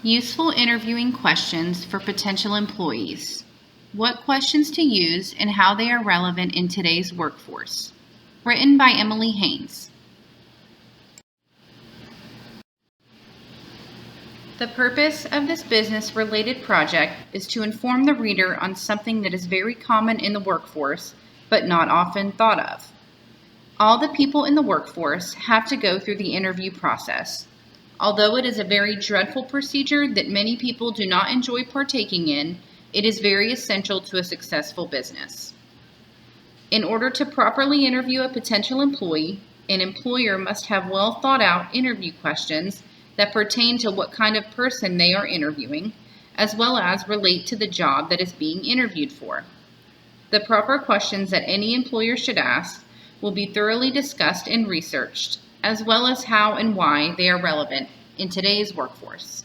Useful interviewing questions for potential employees. What questions to use and how they are relevant in today's workforce. Written by Emily Haynes. The purpose of this business-related project is to inform the reader on something that is very common in the workforce, but not often thought of. All the people in the workforce have to go through the interview process. Although it is a very dreadful procedure that many people do not enjoy partaking in, it is very essential to a successful business. In order to properly interview a potential employee, an employer must have well thought out interview questions that pertain to what kind of person they are interviewing, as well as relate to the job that is being interviewed for. The proper questions that any employer should ask will be thoroughly discussed and researched, as well as how and why they are relevant in today's workforce.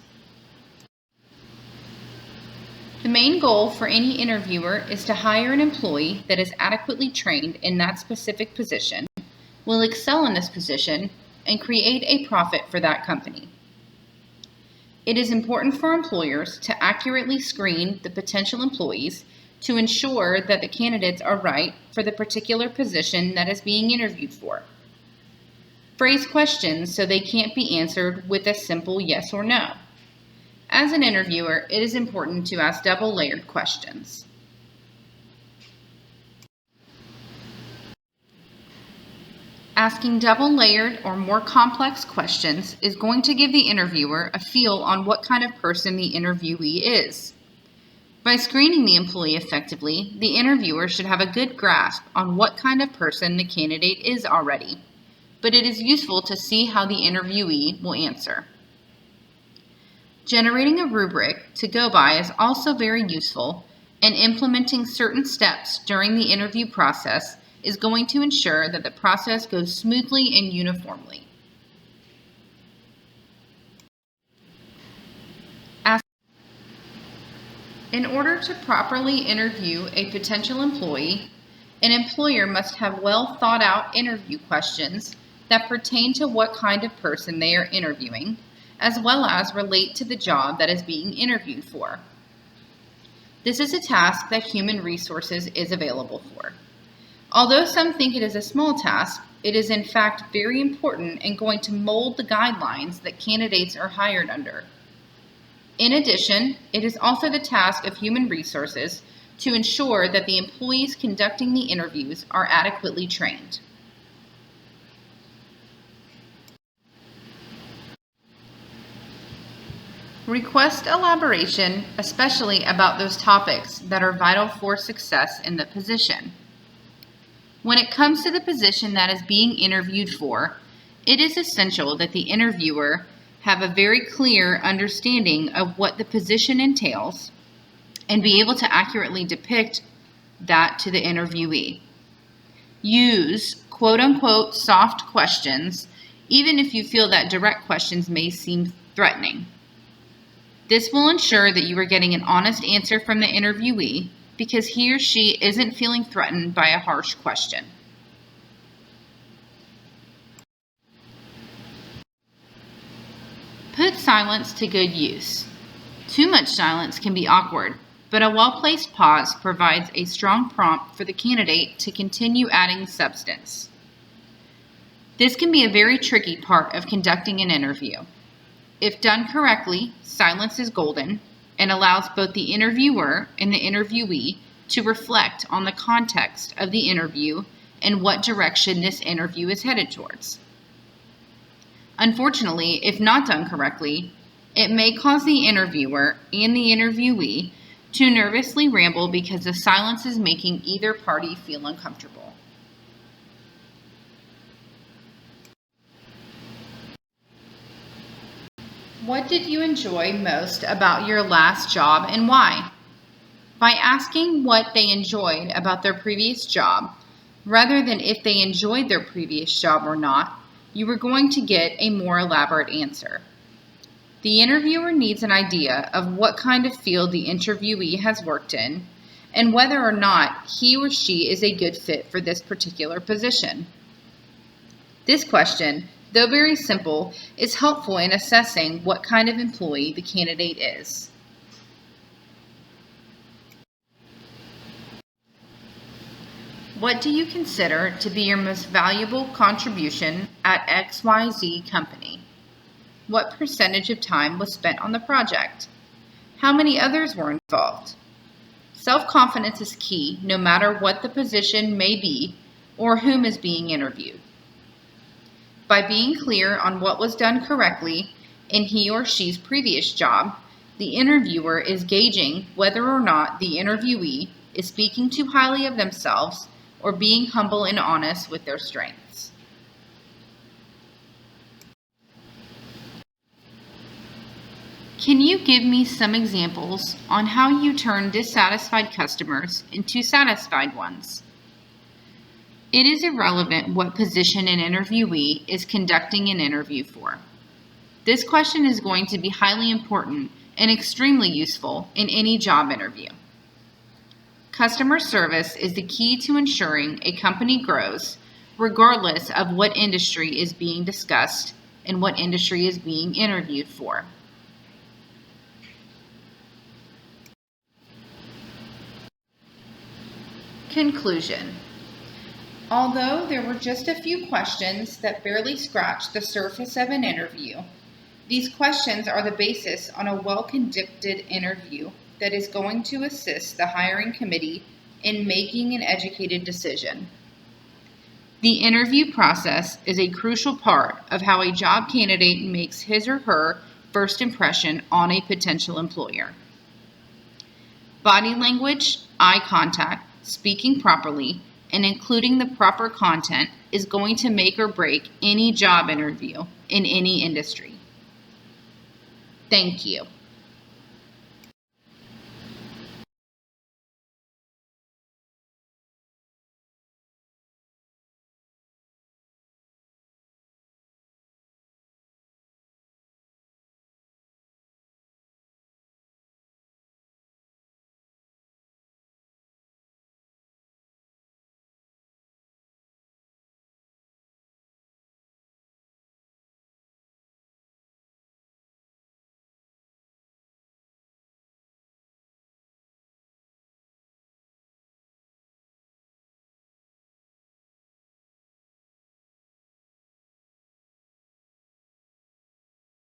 The main goal for any interviewer is to hire an employee that is adequately trained in that specific position, will excel in this position, and create a profit for that company. It is important for employers to accurately screen the potential employees to ensure that the candidates are right for the particular position that is being interviewed for. Phrase questions so they can't be answered with a simple yes or no. As an interviewer, it is important to ask double-layered questions. Asking double-layered or more complex questions is going to give the interviewer a feel on what kind of person the interviewee is. By screening the employee effectively, the interviewer should have a good grasp on what kind of person the candidate is already, but it is useful to see how the interviewee will answer. Generating a rubric to go by is also very useful, and implementing certain steps during the interview process is going to ensure that the process goes smoothly and uniformly. In order to properly interview a potential employee, an employer must have well thought out interview questions that pertain to what kind of person they are interviewing, as well as relate to the job that is being interviewed for. This is a task that human resources is available for. Although some think it is a small task, it is in fact very important and going to mold the guidelines that candidates are hired under. In addition, it is also the task of human resources to ensure that the employees conducting the interviews are adequately trained. Request elaboration, especially about those topics that are vital for success in the position. When it comes to the position that is being interviewed for, it is essential that the interviewer have a very clear understanding of what the position entails and be able to accurately depict that to the interviewee. Use quote-unquote soft questions, even if you feel that direct questions may seem threatening. This will ensure that you are getting an honest answer from the interviewee because he or she isn't feeling threatened by a harsh question. Put silence to good use. Too much silence can be awkward, but a well-placed pause provides a strong prompt for the candidate to continue adding substance. This can be a very tricky part of conducting an interview. If done correctly, silence is golden and allows both the interviewer and the interviewee to reflect on the context of the interview and what direction this interview is headed towards. Unfortunately, if not done correctly, it may cause the interviewer and the interviewee to nervously ramble because the silence is making either party feel uncomfortable. What did you enjoy most about your last job and why? By asking what they enjoyed about their previous job, rather than if they enjoyed their previous job or not, you are going to get a more elaborate answer. The interviewer needs an idea of what kind of field the interviewee has worked in and whether or not he or she is a good fit for this particular position. This question though very simple, is helpful in assessing what kind of employee the candidate is. What do you consider to be your most valuable contribution at XYZ company? What percentage of time was spent on the project? How many others were involved? Self-confidence is key no matter what the position may be or whom is being interviewed. By being clear on what was done correctly in he or she's previous job, the interviewer is gauging whether or not the interviewee is speaking too highly of themselves or being humble and honest with their strengths. Can you give me some examples on how you turn dissatisfied customers into satisfied ones? It is irrelevant what position an interviewee is conducting an interview for. This question is going to be highly important and extremely useful in any job interview. Customer service is the key to ensuring a company grows, regardless of what industry is being discussed and what industry is being interviewed for. Conclusion. Although there were just a few questions that barely scratched the surface of an interview, these questions are the basis on a well-conducted interview that is going to assist the hiring committee in making an educated decision. The interview process is a crucial part of how a job candidate makes his or her first impression on a potential employer. Body language, eye contact, speaking properly, and including the proper content is going to make or break any job interview in any industry. Thank you.